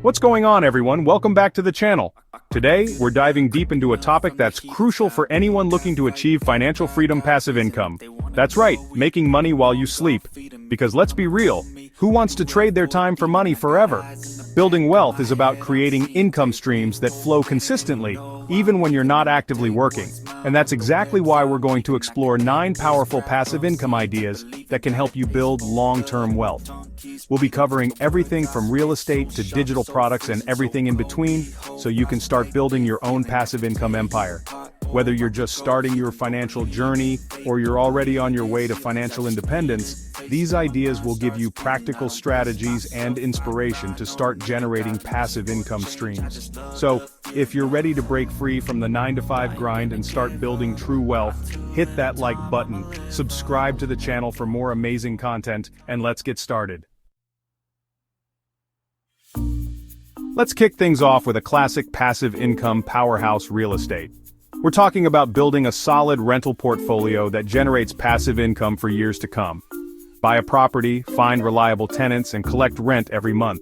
What's going on, everyone? Welcome back to the channel. Today, we're diving deep into a topic that's crucial for anyone looking to achieve financial freedom: passive income. That's right, making money while you sleep. Because let's be real, who wants to trade their time for money forever? Building wealth is about creating income streams that flow consistently, even when you're not actively working. And that's exactly why we're going to explore 9 powerful passive income ideas that can help you build long-term wealth. We'll be covering everything from real estate to digital products and everything in between, so you can start building your own passive income empire. Whether you're just starting your financial journey or you're already on your way to financial independence, these ideas will give you practical strategies and inspiration to start generating passive income streams. So, if you're ready to break free from the 9-to-5 grind and start building true wealth, hit that like button, subscribe to the channel for more amazing content, and let's get started. Let's kick things off with a classic passive income powerhouse: real estate. We're talking about building a solid rental portfolio that generates passive income for years to come. Buy a property, find reliable tenants, and collect rent every month.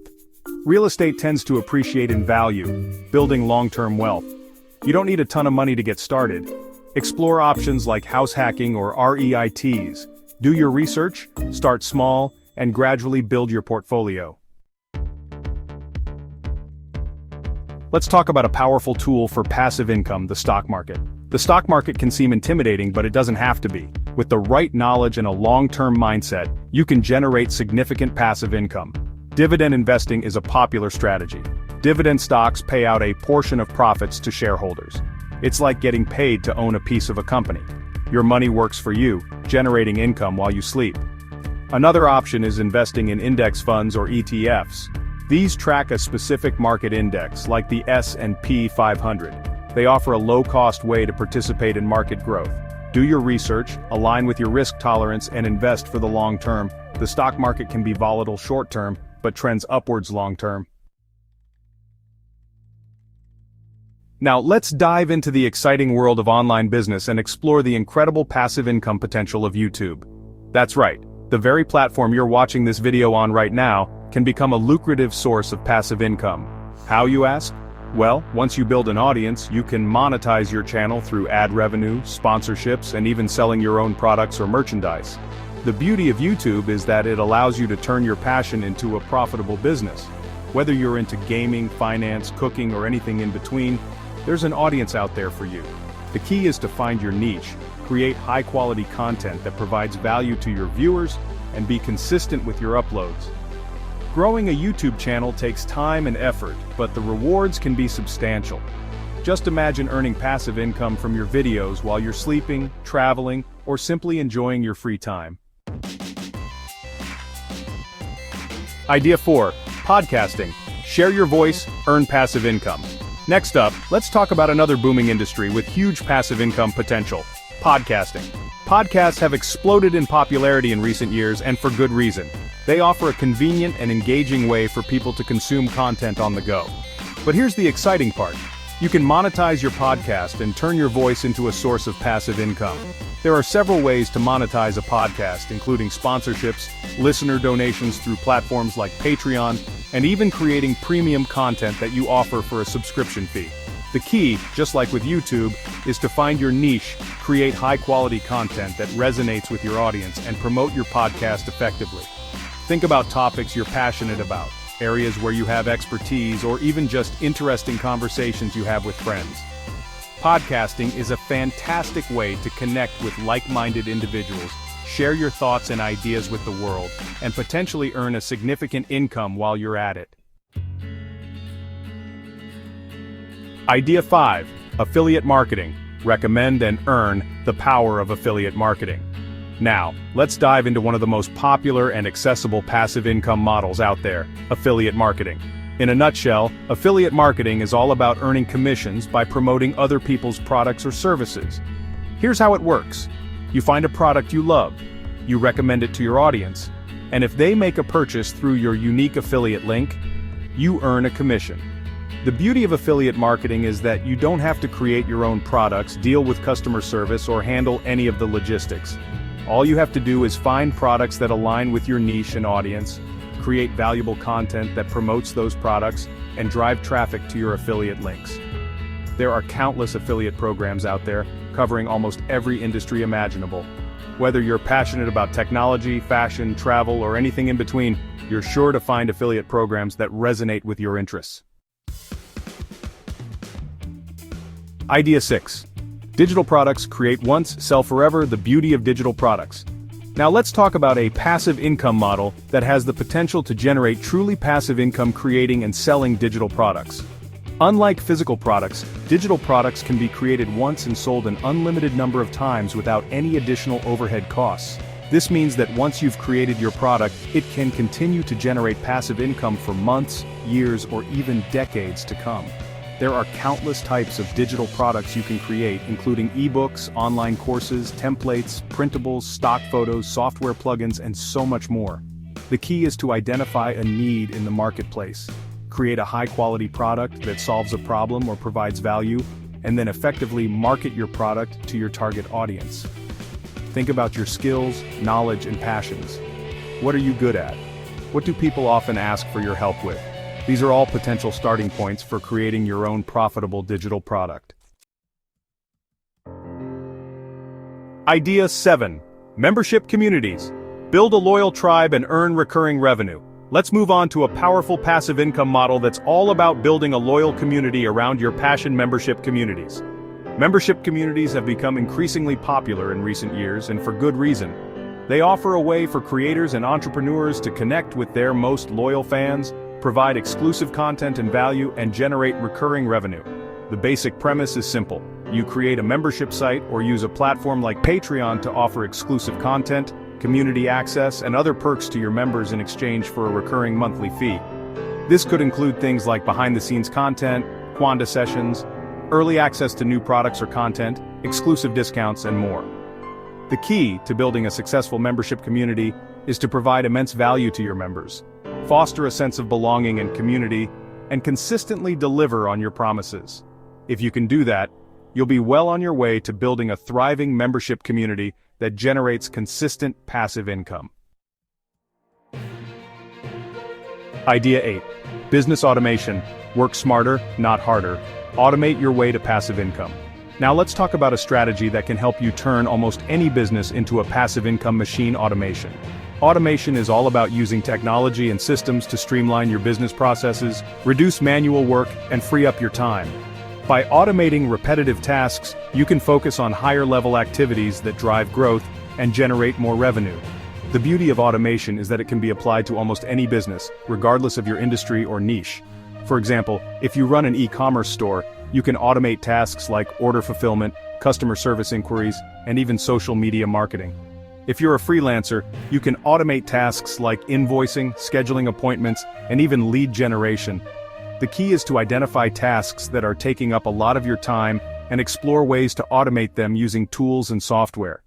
Real estate tends to appreciate in value, building long-term wealth. You don't need a ton of money to get started. Explore options like house hacking or REITs. Do your research, start small, and gradually build your portfolio. Let's talk about a powerful tool for passive income: the stock market. The stock market can seem intimidating, but it doesn't have to be. With the right knowledge and a long-term mindset, you can generate significant passive income. Dividend investing is a popular strategy. Dividend stocks pay out a portion of profits to shareholders. It's like getting paid to own a piece of a company. Your money works for you, generating income while you sleep. Another option is investing in index funds or ETFs. These track a specific market index, like the S&P 500. They offer a low-cost way to participate in market growth. Do your research, align with your risk tolerance, and invest for the long term. The stock market can be volatile short-term, but trends upwards long-term. Now, let's dive into the exciting world of online business and explore the incredible passive income potential of YouTube. That's right, the very platform you're watching this video on right now can become a lucrative source of passive income. How, you ask? Well, once you build an audience, you can monetize your channel through ad revenue, sponsorships, and even selling your own products or merchandise. The beauty of YouTube is that it allows you to turn your passion into a profitable business. Whether you're into gaming, finance, cooking, or anything in between, there's an audience out there for you. The key is to find your niche, create high-quality content that provides value to your viewers, and be consistent with your uploads. Growing a YouTube channel takes time and effort, but the rewards can be substantial. Just imagine earning passive income from your videos while you're sleeping, traveling, or simply enjoying your free time. Idea 4. Podcasting. Share your voice, earn passive income. Next up, let's talk about another booming industry with huge passive income potential: podcasting. Podcasts have exploded in popularity in recent years, and for good reason. They offer a convenient and engaging way for people to consume content on the go. But here's the exciting part. You can monetize your podcast and turn your voice into a source of passive income. There are several ways to monetize a podcast, including sponsorships, listener donations through platforms like Patreon, and even creating premium content that you offer for a subscription fee. The key, just like with YouTube, is to find your niche, create high-quality content that resonates with your audience, and promote your podcast effectively. Think about topics you're passionate about, areas where you have expertise, or even just interesting conversations you have with friends. Podcasting is a fantastic way to connect with like-minded individuals, share your thoughts and ideas with the world, and potentially earn a significant income while you're at it. Idea 5. Affiliate marketing. Recommend and earn the power of affiliate marketing. Now, let's dive into one of the most popular and accessible passive income models out there: affiliate marketing. In a nutshell, affiliate marketing is all about earning commissions by promoting other people's products or services. Here's how it works. You find a product you love, you recommend it to your audience, and if they make a purchase through your unique affiliate link, you earn a commission. The beauty of affiliate marketing is that you don't have to create your own products, deal with customer service, or handle any of the logistics. All you have to do is find products that align with your niche and audience, create valuable content that promotes those products, and drive traffic to your affiliate links. There are countless affiliate programs out there, covering almost every industry imaginable. Whether you're passionate about technology, fashion, travel, or anything in between, you're sure to find affiliate programs that resonate with your interests. Idea 6. Digital products create once, sell forever, the beauty of digital products. Now let's talk about a passive income model that has the potential to generate truly passive income creating and selling digital products. Unlike physical products, digital products can be created once and sold an unlimited number of times without any additional overhead costs. This means that once you've created your product, it can continue to generate passive income for months, years, or even decades to come. There are countless types of digital products you can create, including ebooks, online courses, templates, printables, stock photos, software plugins, and so much more. The key is to identify a need in the marketplace, create a high-quality product that solves a problem or provides value, and then effectively market your product to your target audience. Think about your skills, knowledge, and passions. What are you good at? What do people often ask for your help with? These are all potential starting points for creating your own profitable digital product. Idea 7. Membership communities. Build a loyal tribe and earn recurring revenue. Let's move on to a powerful passive income model that's all about building a loyal community around your passion membership communities. Membership communities have become increasingly popular in recent years, and for good reason. They offer a way for creators and entrepreneurs to connect with their most loyal fans, provide exclusive content and value, and generate recurring revenue. The basic premise is simple. You create a membership site or use a platform like Patreon to offer exclusive content, community access, and other perks to your members in exchange for a recurring monthly fee. This could include things like behind-the-scenes content, Quanda sessions, early access to new products or content, exclusive discounts, and more. The key to building a successful membership community is to provide immense value to your members, foster a sense of belonging and community, and consistently deliver on your promises. If you can do that, you'll be well on your way to building a thriving membership community that generates consistent passive income. Idea 8. Business automation. Work smarter, not harder. Automate your way to passive income. Now let's talk about a strategy that can help you turn almost any business into a passive income machine: automation. Automation is all about using technology and systems to streamline your business processes, reduce manual work, and free up your time. By automating repetitive tasks, you can focus on higher-level activities that drive growth and generate more revenue. The beauty of automation is that it can be applied to almost any business, regardless of your industry or niche. For example, if you run an e-commerce store, you can automate tasks like order fulfillment, customer service inquiries, and even social media marketing. If you're a freelancer, you can automate tasks like invoicing, scheduling appointments, and even lead generation. The key is to identify tasks that are taking up a lot of your time and explore ways to automate them using tools and software.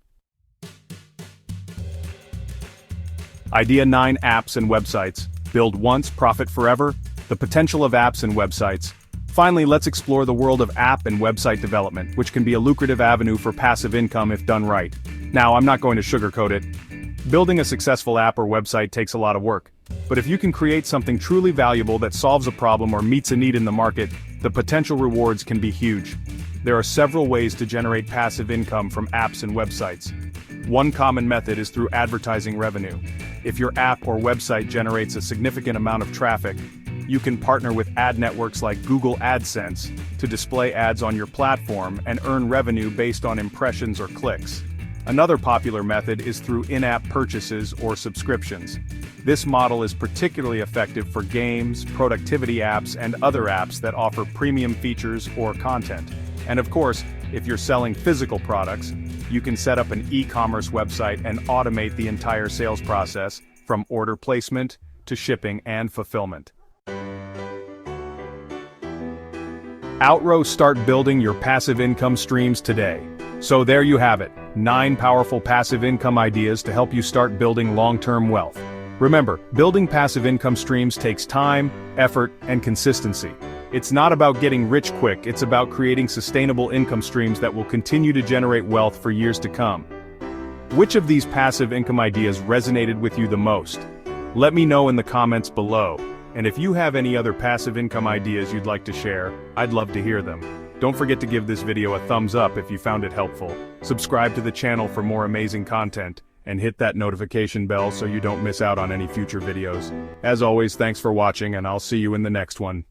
Idea 9. Apps and websites. Build once, profit forever. The potential of apps and websites. Finally, let's explore the world of app and website development, which can be a lucrative avenue for passive income if done right. Now, I'm not going to sugarcoat it. Building a successful app or website takes a lot of work. But if you can create something truly valuable that solves a problem or meets a need in the market, the potential rewards can be huge. There are several ways to generate passive income from apps and websites. One common method is through advertising revenue. If your app or website generates a significant amount of traffic, you can partner with ad networks like Google AdSense to display ads on your platform and earn revenue based on impressions or clicks. Another popular method is through in-app purchases or subscriptions. This model is particularly effective for games, productivity apps, and other apps that offer premium features or content. And of course, if you're selling physical products, you can set up an e-commerce website and automate the entire sales process, from order placement to shipping and fulfillment. Outrow, start building your passive income streams today. So there you have it, 9 powerful passive income ideas to help you start building long-term wealth. Remember, building passive income streams takes time, effort, and consistency. It's not about getting rich quick, it's about creating sustainable income streams that will continue to generate wealth for years to come. Which of these passive income ideas resonated with you the most? Let me know in the comments below. And if you have any other passive income ideas you'd like to share, I'd love to hear them. Don't forget to give this video a thumbs up if you found it helpful. Subscribe to the channel for more amazing content, and hit that notification bell so you don't miss out on any future videos. As always, thanks for watching, and I'll see you in the next one.